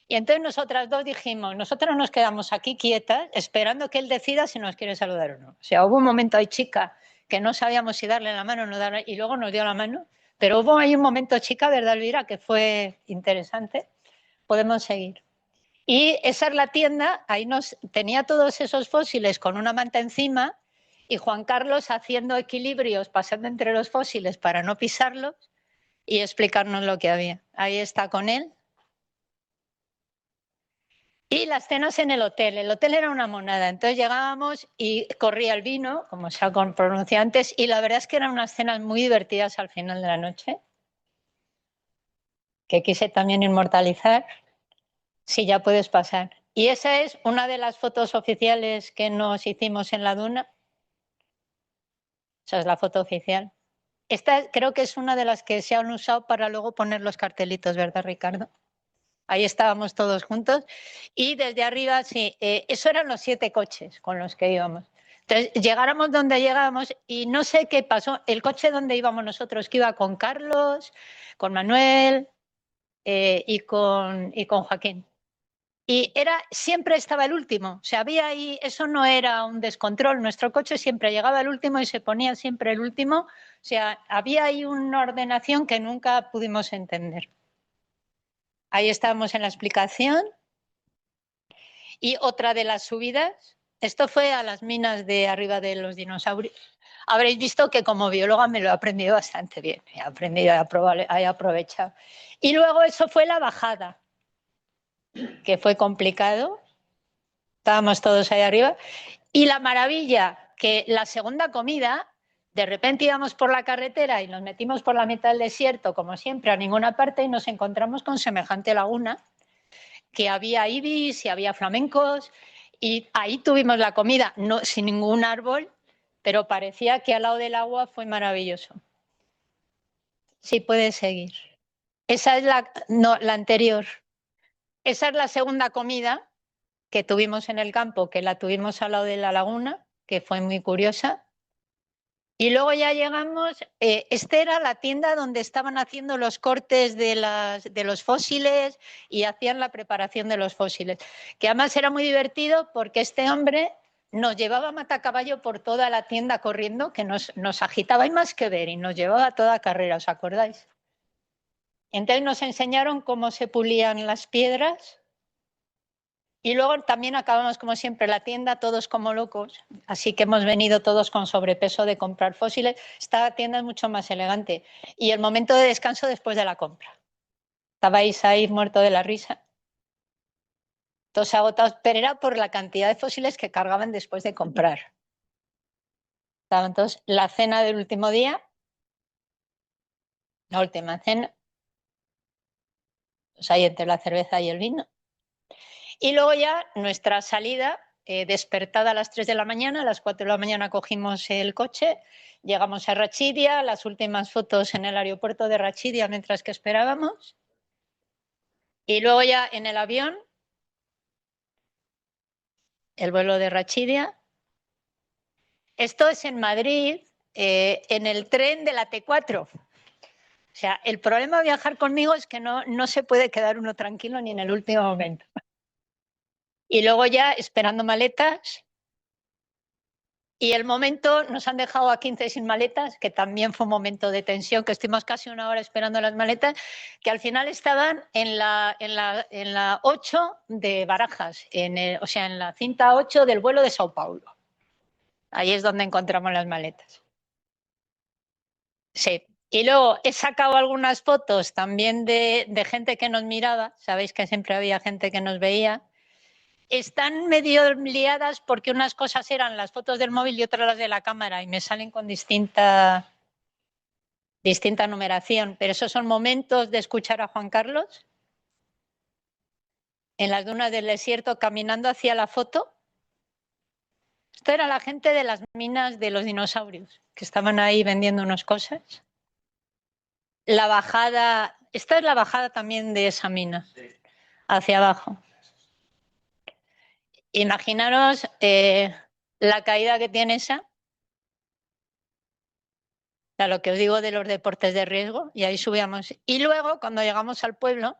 Y entonces nosotras 2 dijimos, nosotras nos quedamos aquí quietas, esperando que él decida si nos quiere saludar o no. O sea, hubo un momento ahí, chica, que no sabíamos si darle la mano o no darle, y luego nos dio la mano. Pero hubo ahí un momento, chica, ¿verdad, Elvira? Que fue interesante. Podemos seguir. Y esa es la tienda, ahí tenía todos esos fósiles con una manta encima y Juan Carlos haciendo equilibrios, pasando entre los fósiles para no pisarlos y explicarnos lo que había. Ahí está con él. Y las cenas en el hotel. El hotel era una monada. Entonces llegábamos y corría el vino, como se ha pronunciado antes, y la verdad es que eran unas cenas muy divertidas al final de la noche, que quise también inmortalizar. Sí, ya puedes pasar. Y esa es una de las fotos oficiales que nos hicimos en la duna. Esa es la foto oficial. Esta creo que es una de las que se han usado para luego poner los cartelitos, ¿verdad, Ricardo? Ahí estábamos todos juntos y desde arriba, sí, eso eran los 7 coches con los que íbamos. Entonces, llegáramos donde llegábamos y no sé qué pasó. El coche donde íbamos nosotros, que iba con Carlos, con Manuel y con Joaquín. Y siempre estaba el último. O sea, había ahí, eso no era un descontrol. Nuestro coche siempre llegaba el último y se ponía siempre el último. O sea, había ahí una ordenación que nunca pudimos entender. Ahí estábamos en la explicación. Y otra de las subidas, esto fue a las minas de arriba de los dinosaurios. Habréis visto que como bióloga me lo he aprendido bastante bien. He aprendido, he aprovechado. Y luego eso fue la bajada, que fue complicado. Estábamos todos ahí arriba. Y la maravilla, que la segunda comida De repente íbamos por la carretera y nos metimos por la mitad del desierto, como siempre, a ninguna parte, y nos encontramos con semejante laguna, que había ibis y había flamencos, y ahí tuvimos la comida, no, sin ningún árbol, pero parecía que al lado del agua fue maravilloso. Sí, puede seguir. Esa es la anterior. Esa es la segunda comida que tuvimos en el campo, que la tuvimos al lado de la laguna, que fue muy curiosa. Y luego ya llegamos, esta era la tienda donde estaban haciendo los cortes de los fósiles y hacían la preparación de los fósiles, que además era muy divertido porque este hombre nos llevaba a matacaballo por toda la tienda corriendo, que nos agitaba, y más que ver, y nos llevaba a toda carrera, ¿os acordáis? Entonces nos enseñaron cómo se pulían las piedras. Y luego también acabamos, como siempre, la tienda todos como locos, así que hemos venido todos con sobrepeso de comprar fósiles. Esta tienda es mucho más elegante. Y el momento de descanso después de la compra. Estabais ahí muerto de la risa. Todos agotados, pero era por la cantidad de fósiles que cargaban después de comprar. Estaban todos, la cena del último día, la última cena, pues ahí entre la cerveza y el vino. Y luego ya nuestra salida, despertada a las 3 de la mañana, a las 4 de la mañana cogimos el coche, llegamos a Rachidia, las últimas fotos en el aeropuerto de Rachidia mientras que esperábamos. Y luego ya en el avión, el vuelo de Rachidia. Esto es en Madrid, en el tren de la T4. O sea, el problema de viajar conmigo es que no se puede quedar uno tranquilo ni en el último momento. Y luego ya esperando maletas. Y el momento, nos han dejado a 15 sin maletas, que también fue un momento de tensión, que estuvimos casi una hora esperando las maletas, que al final estaban en la 8 de Barajas, o sea, en la cinta 8 del vuelo de Sao Paulo. Ahí es donde encontramos las maletas. Sí. Y luego he sacado algunas fotos también de gente que nos miraba. Sabéis que siempre había gente que nos veía. Están medio liadas porque unas cosas eran las fotos del móvil y otras las de la cámara y me salen con distinta numeración, pero esos son momentos de escuchar a Juan Carlos en las dunas del desierto caminando hacia la foto. Esto era la gente de las minas de los dinosaurios, que estaban ahí vendiendo unas cosas. La bajada, esta es la bajada también de esa mina, hacia abajo. Imaginaros la caída que tiene esa. O sea, lo que os digo de los deportes de riesgo, y ahí subíamos. Y luego, cuando llegamos al pueblo,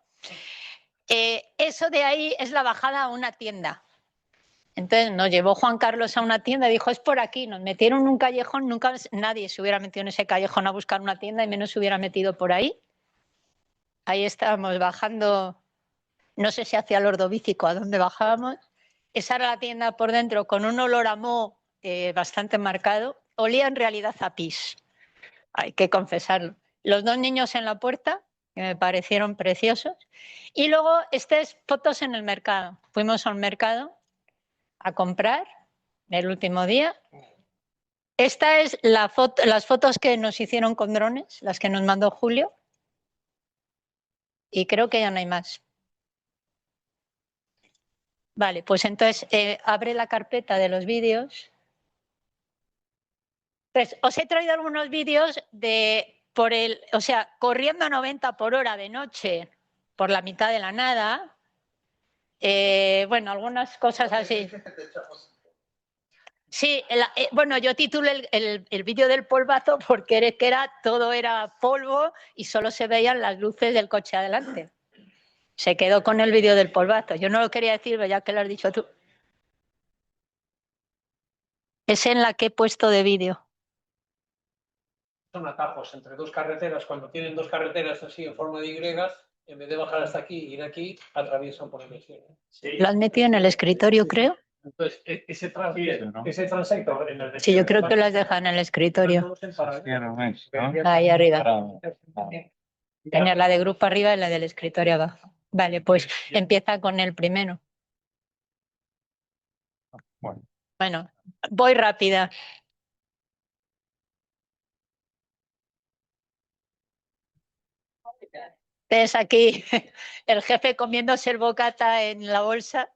eso de ahí es la bajada a una tienda. Entonces nos llevó Juan Carlos a una tienda y dijo, es por aquí. Nos metieron en un callejón, nunca nadie se hubiera metido en ese callejón a buscar una tienda y menos se hubiera metido por ahí. Ahí estábamos bajando, no sé si hacia el Ordovícico, a dónde bajábamos. Esa era la tienda por dentro con un olor a moho bastante marcado. Olía en realidad a pis, hay que confesarlo. Los dos niños en la puerta, que me parecieron preciosos. Y luego estas fotos en el mercado. Fuimos al mercado a comprar el último día. Esta es las fotos que nos hicieron con drones, las que nos mandó Julio. Y creo que ya no hay más. Vale, pues entonces abre la carpeta de los vídeos. Pues os he traído algunos vídeos corriendo a 90 por hora de noche por la mitad de la nada. Bueno, algunas cosas así. Sí, bueno, yo titulé el vídeo del polvazo porque todo era polvo y solo se veían las luces del coche adelante. Se quedó con el vídeo del polvazo. Yo no lo quería decir, pero ya que lo has dicho tú. Es en la que he puesto de vídeo. Son atajos entre dos carreteras. Cuando tienen dos carreteras así en forma de Y, en vez de bajar hasta aquí y ir aquí, atraviesan por el desierto. Sí. Lo han metido en el escritorio, creo. Entonces, ese transecto en el desierto. Sí, yo creo que lo has dejado en el escritorio. Ahí arriba. Tener la de grupo arriba y la del escritorio abajo. Vale, pues empieza con el primero. Bueno, voy rápida. Este es aquí el jefe comiéndose el bocata en la bolsa.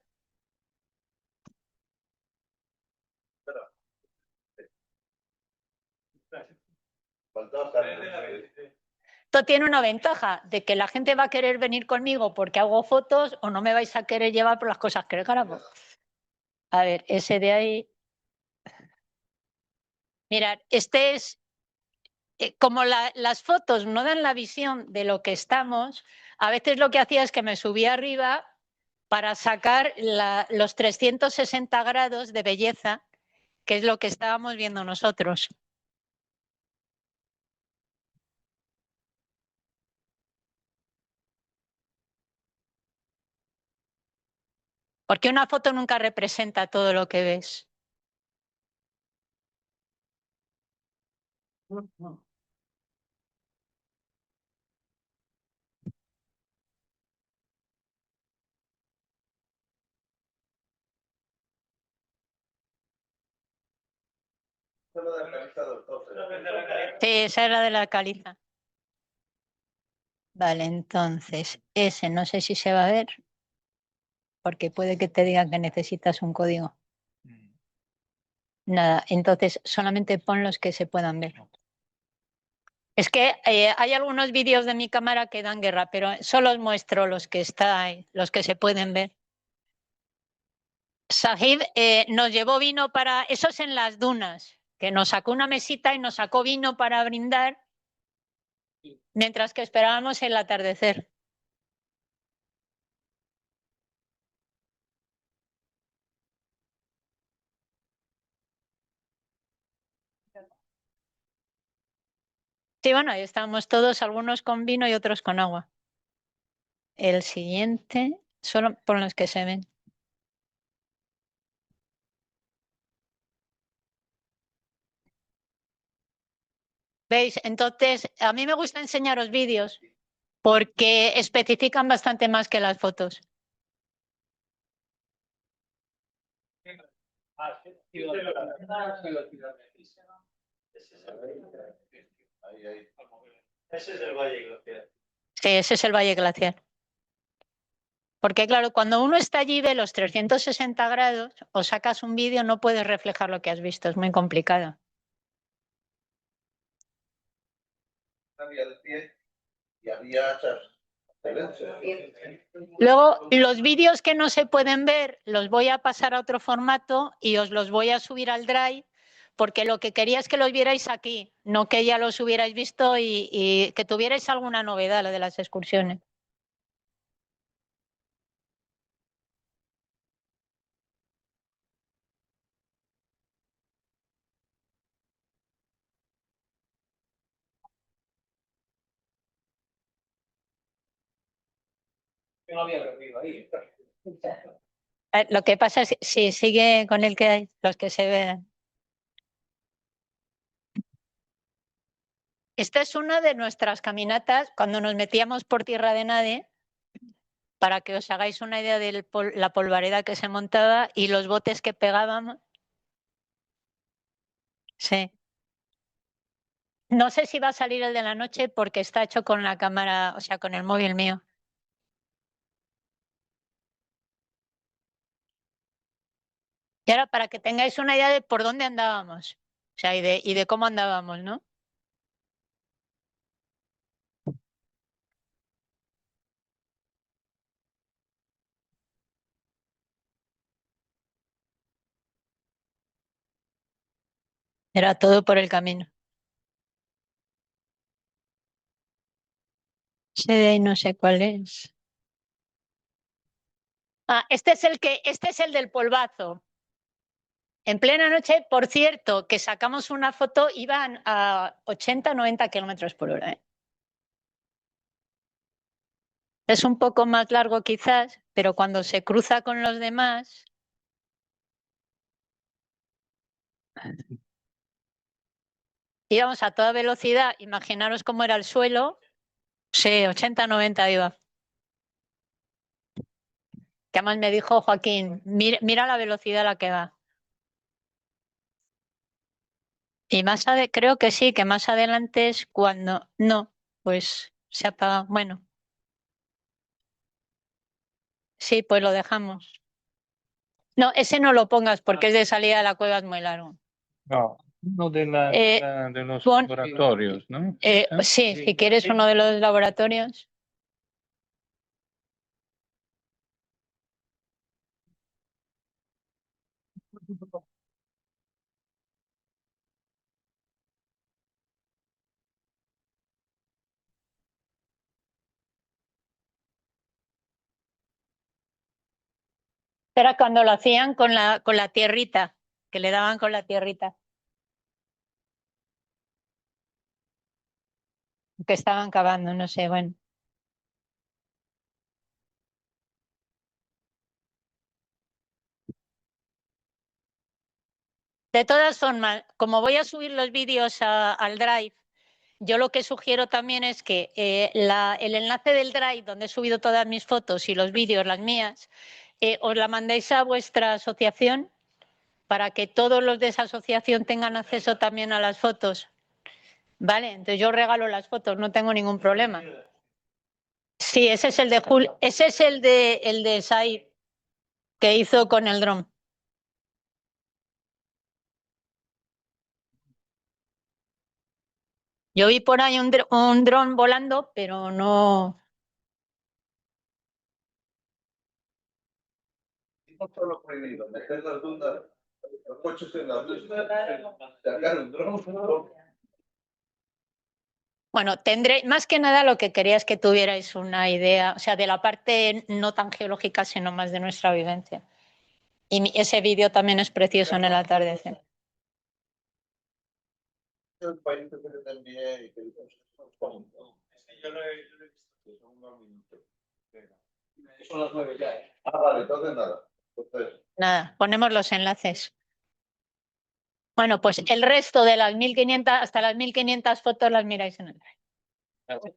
Esto tiene una ventaja de que la gente va a querer venir conmigo porque hago fotos o no me vais a querer llevar por las cosas que grabo. A ver, ese de ahí. Mirad, este es, como las fotos no dan la visión de lo que estamos, a veces lo que hacía es que me subía arriba para sacar los 360 grados de belleza, que es lo que estábamos viendo nosotros. Porque una foto nunca representa todo lo que ves. Sí, esa era de la caliza. Vale, entonces, ese no sé si se va a ver, porque puede que te digan que necesitas un código. Nada, entonces solamente pon los que se puedan ver. Es que hay algunos vídeos de mi cámara que dan guerra, pero solo os muestro los que están, los que se pueden ver. Sahid nos llevó vino para, eso es en las dunas, que nos sacó una mesita y nos sacó vino para brindar mientras que esperábamos el atardecer. Sí, bueno, ahí estábamos todos, algunos con vino y otros con agua. El siguiente, solo por los que se ven. ¿Veis? Entonces, a mí me gusta enseñaros vídeos porque especifican bastante más que las fotos. Ese es el Valle Glaciar. Sí, ese es el Valle Glaciar. Porque claro, cuando uno está allí de los 360 grados o sacas un vídeo, no puedes reflejar lo que has visto, es muy complicado. Y había Luego, los vídeos que no se pueden ver los voy a pasar a otro formato y os los voy a subir al Drive, porque lo que quería es que los vierais aquí, no que ya los hubierais visto y que tuvierais alguna novedad, lo de las excursiones. No había reunido ahí. Lo que pasa es que si sigue con el que hay, los que se ven. Esta es una de nuestras caminatas cuando nos metíamos por tierra de nadie, para que os hagáis una idea de la polvareda que se montaba y los botes que pegábamos. Sí. No sé si va a salir el de la noche porque está hecho con la cámara, o sea, con el móvil mío. Y ahora para que tengáis una idea de por dónde andábamos, o sea, y de cómo andábamos, ¿no? Era todo por el camino. Ese de ahí no sé cuál es. Ah, este es el del polvazo. En plena noche, por cierto, que sacamos una foto, iban a 80 o 90 kilómetros por hora. ¿Eh? Es un poco más largo quizás, pero cuando se cruza con los demás... Íbamos a toda velocidad, imaginaros cómo era el suelo. Sí, 80, 90 iba. Que además me dijo Joaquín, mira la velocidad a la que va. Y creo que sí, que más adelante es cuando... No, pues se apaga. Bueno, Sí, pues lo dejamos. No, ese no lo pongas porque es de salida de la cueva, es muy largo. No, uno de los pon- laboratorios, ¿no? Sí, si quieres uno de los laboratorios. Era cuando lo hacían con la tierrita, que le daban con la tierrita. Que estaban cavando, no sé, bueno. De todas formas, como voy a subir los vídeos al Drive, yo lo que sugiero también es que el enlace del Drive, donde he subido todas mis fotos y los vídeos, las mías, os la mandéis a vuestra asociación para que todos los de esa asociación tengan acceso también a las fotos. ¿Vale? Entonces yo regalo las fotos, no tengo ningún problema. Sí, ese es el de Julio, ese es el de Said, que hizo con el dron. Yo vi por ahí un dron volando, pero no. No solo prohibido, meter las dunas, los coches en las dunas, sacar un dron. Bueno, tendré, más que nada lo que quería es que tuvierais una idea, o sea, de la parte no tan geológica, sino más de nuestra vivencia. Y ese vídeo también es precioso en el atardecer. El país que te envié y que Yo lo he visto. Son las 9 ya. vale, entonces nada. Entonces, Nada, ponemos los enlaces. Bueno, pues el resto de las 1500, hasta las 1500 fotos las miráis en el Drive.